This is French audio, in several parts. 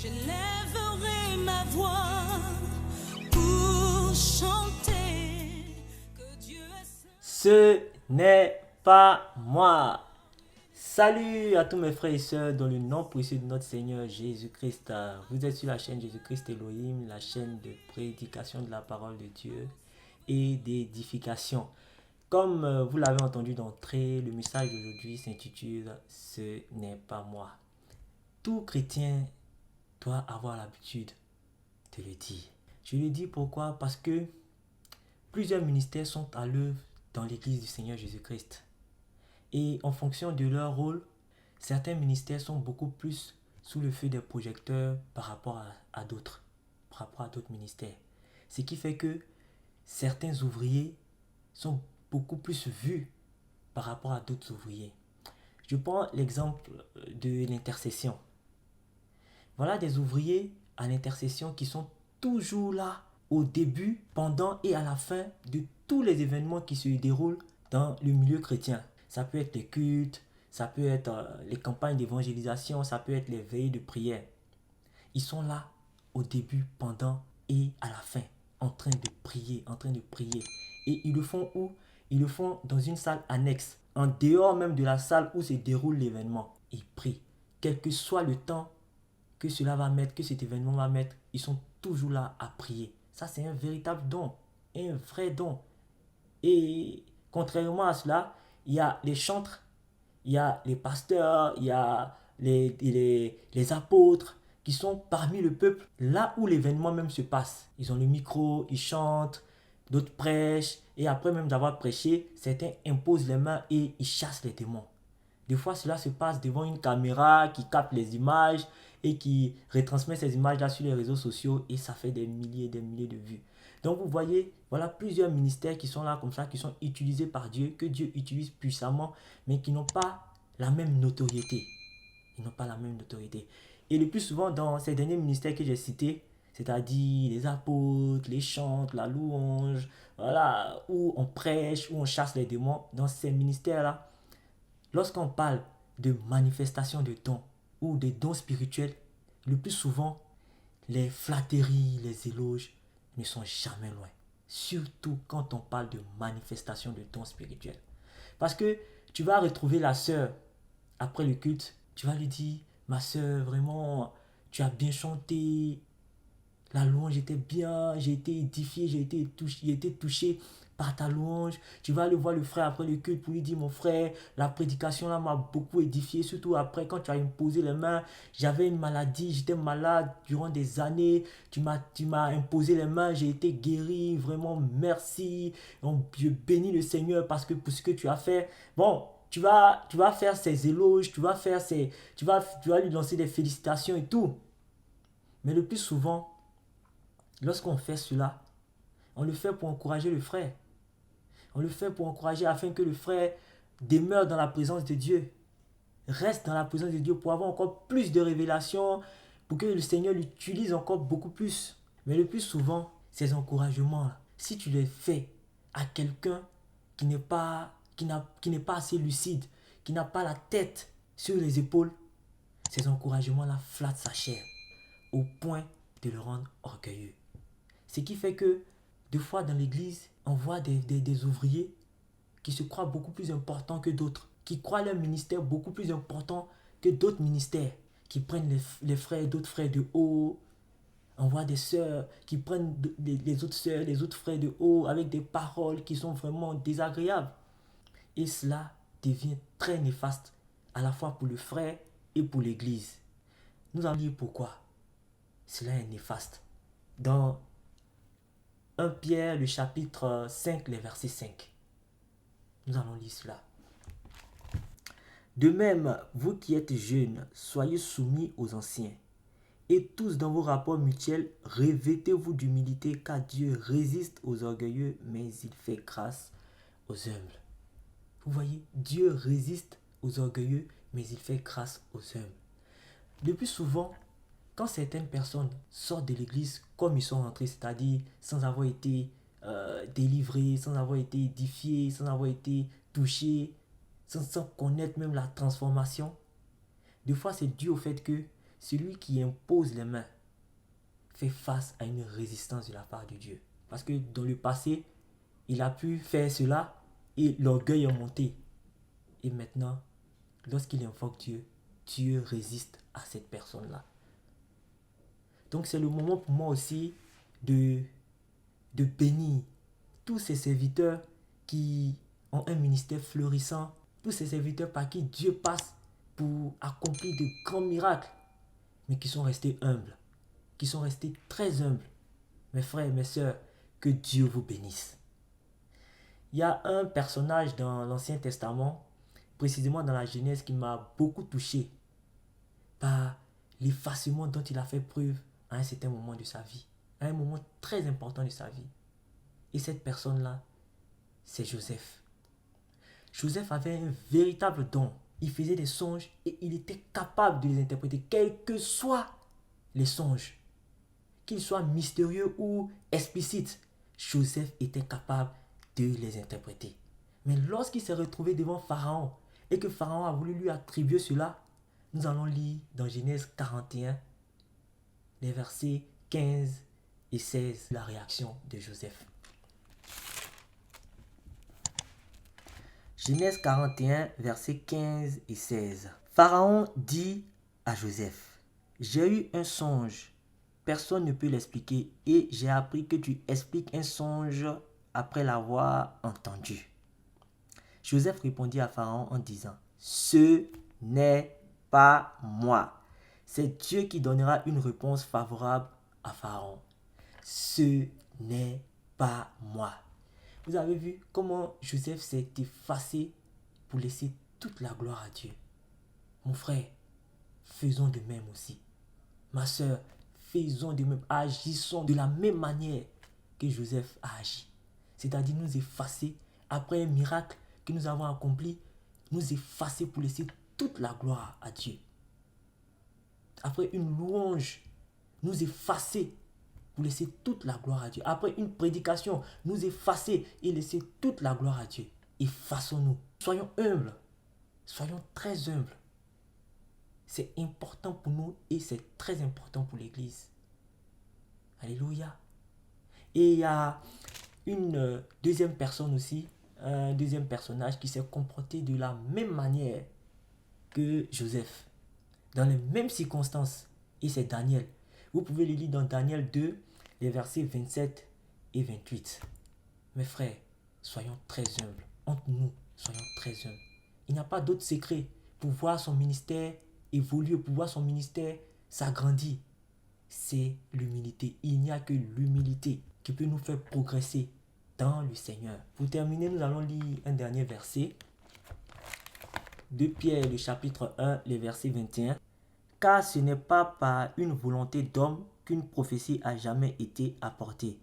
J'élèverai ma voix pour chanter que Dieu est saint. Ce n'est pas moi. Salut à tous mes frères et sœurs dans le nom précieux de notre Seigneur Jésus-Christ. Vous êtes sur la chaîne Jésus-Christ Elohim, la chaîne de prédication de la parole de Dieu et d'édification. Comme vous l'avez entendu d'entrée, le message d'aujourd'hui s'intitule « Ce n'est pas moi ». Tout chrétien doit avoir l'habitude de le dire. Je le dis pourquoi? Parce que plusieurs ministères sont à l'œuvre dans l'église du Seigneur Jésus-Christ. Et en fonction de leur rôle, certains ministères sont beaucoup plus sous le feu des projecteurs par rapport à d'autres ministères. Ce qui fait que certains ouvriers sont beaucoup plus vus par rapport à d'autres ouvriers. Je prends l'exemple de l'intercession. Voilà des ouvriers à l'intercession qui sont toujours là au début, pendant et à la fin de tous les événements qui se déroulent dans le milieu chrétien. Ça peut être les cultes, ça peut être les campagnes d'évangélisation, ça peut être les veillées de prière. Ils sont là au début, pendant et à la fin, en train de prier. Et ils le font où? Ils le font dans une salle annexe, en dehors même de la salle où se déroule l'événement. Ils prient. Quel que soit le temps que cela va mettre, que cet événement va mettre, ils sont toujours là à prier. Ça, c'est un véritable don, un vrai don. Et contrairement à cela, il y a les chantres, il y a les pasteurs, il y a les apôtres qui sont parmi le peuple, là où l'événement même se passe. Ils ont le micro, ils chantent, d'autres prêchent, et après même d'avoir prêché, certains imposent les mains et ils chassent les démons. Des fois, cela se passe devant une caméra qui capte les images et qui retransmet ces images-là sur les réseaux sociaux et ça fait des milliers de vues. Donc vous voyez, voilà plusieurs ministères qui sont là comme ça, qui sont utilisés par Dieu, que Dieu utilise puissamment, mais qui n'ont pas la même notoriété. Ils n'ont pas la même notoriété. Et le plus souvent dans ces derniers ministères que j'ai cités, c'est-à-dire les apôtres, les chants, la louange, voilà, où on prêche, où on chasse les démons, dans ces ministères-là, lorsqu'on parle de manifestation de dons ou de dons spirituels, le plus souvent, les flatteries, les éloges ne sont jamais loin. Surtout quand on parle de manifestation de dons spirituels. Parce que tu vas retrouver la sœur après le culte, tu vas lui dire, ma sœur, vraiment, tu as bien chanté, la louange était bien, j'ai été édifié, j'ai été touché par ta louange. Tu vas aller voir le frère après le culte pour lui dire, mon frère, la prédication là m'a beaucoup édifié, surtout après quand tu as imposé les mains. J'avais une maladie, j'étais malade durant des années. Tu m'as imposé les mains, j'ai été guéri, vraiment merci. Donc, je bénis le Seigneur parce que pour ce que tu as fait. Bon, tu vas faire ses éloges, tu vas lui lancer des félicitations et tout. Mais le plus souvent, lorsqu'on fait cela, on le fait pour encourager le frère. On le fait pour encourager afin que le frère demeure dans la présence de Dieu. Reste dans la présence de Dieu pour avoir encore plus de révélations, pour que le Seigneur l'utilise encore beaucoup plus. Mais le plus souvent, ces encouragements, si tu les fais à quelqu'un qui n'est pas assez lucide, qui n'a pas la tête sur les épaules, ces encouragements-là flattent sa chair au point de le rendre orgueilleux. Ce qui fait que, des fois dans l'église, on voit des ouvriers qui se croient beaucoup plus importants que d'autres, qui croient leur ministère beaucoup plus important que d'autres ministères, qui prennent les frères, d'autres frères de haut. On voit des sœurs qui prennent les autres sœurs, les autres frères de haut avec des paroles qui sont vraiment désagréables. Et cela devient très néfaste, à la fois pour le frère et pour l'église. Nous allons dire pourquoi cela est néfaste. Dans 1 Pierre, le chapitre 5, les versets 5. Nous allons lire cela. De même, vous qui êtes jeunes, soyez soumis aux anciens. Et tous dans vos rapports mutuels, revêtez-vous d'humilité, car Dieu résiste aux orgueilleux, mais il fait grâce aux humbles. Vous voyez, Dieu résiste aux orgueilleux, mais il fait grâce aux humbles. Le plus souvent, quand certaines personnes sortent de l'église comme ils sont rentrés, c'est-à-dire sans avoir été délivrés, sans avoir été édifiés, sans avoir été touchés, sans connaître même la transformation, des fois c'est dû au fait que celui qui impose les mains fait face à une résistance de la part de Dieu. Parce que dans le passé, il a pu faire cela et l'orgueil est monté. Et maintenant, lorsqu'il invoque Dieu, Dieu résiste à cette personne-là. Donc c'est le moment pour moi aussi de bénir tous ces serviteurs qui ont un ministère florissant, tous ces serviteurs par qui Dieu passe pour accomplir de grands miracles, mais qui sont restés humbles, qui sont restés très humbles. Mes frères et mes sœurs, que Dieu vous bénisse. Il y a un personnage dans l'Ancien Testament, précisément dans la Genèse, qui m'a beaucoup touché par l'effacement dont il a fait preuve à un certain moment de sa vie, à un moment très important de sa vie. Et cette personne-là, c'est Joseph. Joseph avait un véritable don. Il faisait des songes et il était capable de les interpréter, quels que soient les songes. Qu'ils soient mystérieux ou explicites, Joseph était capable de les interpréter. Mais lorsqu'il s'est retrouvé devant Pharaon et que Pharaon a voulu lui attribuer cela, nous allons lire dans Genèse 41, les versets 15 et 16, la réaction de Joseph. Genèse 41, versets 15 et 16. Pharaon dit à Joseph, « J'ai eu un songe, personne ne peut l'expliquer, et j'ai appris que tu expliques un songe après l'avoir entendu. » Joseph répondit à Pharaon en disant, « Ce n'est pas moi. C'est Dieu qui donnera une réponse favorable à Pharaon. Ce n'est pas moi. » Vous avez vu comment Joseph s'est effacé pour laisser toute la gloire à Dieu. Mon frère, faisons de même aussi. Ma soeur, faisons de même. Agissons de la même manière que Joseph a agi. C'est-à-dire nous effacer après un miracle que nous avons accompli, nous effacer pour laisser toute la gloire à Dieu. Après une louange, nous effacer pour laisser toute la gloire à Dieu. Après une prédication, nous effacer et laisser toute la gloire à Dieu. Effaçons-nous. Soyons humbles. Soyons très humbles. C'est important pour nous et c'est très important pour l'Église. Alléluia. Et il y a une deuxième personne aussi, un deuxième personnage qui s'est comporté de la même manière que Joseph, dans les mêmes circonstances, et c'est Daniel. Vous pouvez le lire dans Daniel 2, les versets 27 et 28. Mes frères, soyons très humbles. Entre nous, soyons très humbles. Il n'y a pas d'autre secret pour voir son ministère évoluer, pour voir son ministère s'agrandir. C'est l'humilité. Il n'y a que l'humilité qui peut nous faire progresser dans le Seigneur. Pour terminer, nous allons lire un dernier verset. De Pierre, le chapitre 1, les versets 21. Car ce n'est pas par une volonté d'homme qu'une prophétie a jamais été apportée,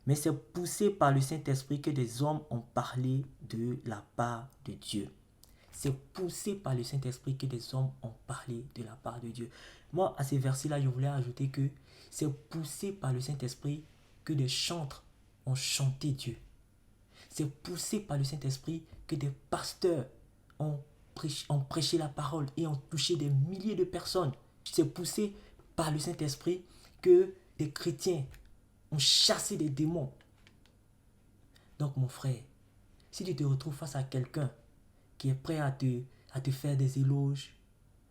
mais c'est poussé par le Saint-Esprit que des hommes ont parlé de la part de Dieu. C'est poussé par le Saint-Esprit que des hommes ont parlé de la part de Dieu. Moi, à ces versets-là, je voulais ajouter que c'est poussé par le Saint-Esprit que des chantres ont chanté Dieu. C'est poussé par le Saint-Esprit que des pasteurs ont prêché la parole et ont touché des milliers de personnes. C'est poussé par le Saint-Esprit que des chrétiens ont chassé des démons. Donc mon frère, si tu te retrouves face à quelqu'un qui est prêt à te faire des éloges,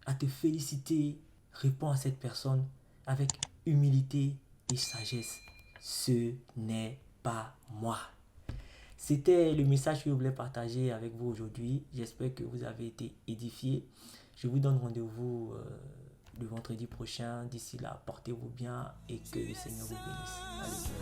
à te féliciter, réponds à cette personne avec humilité et sagesse. Ce n'est pas moi. C'était le message que je voulais partager avec vous aujourd'hui. J'espère que vous avez été édifiés. Je vous donne rendez-vous le vendredi prochain. D'ici là, portez-vous bien et que le Seigneur vous bénisse. Allez.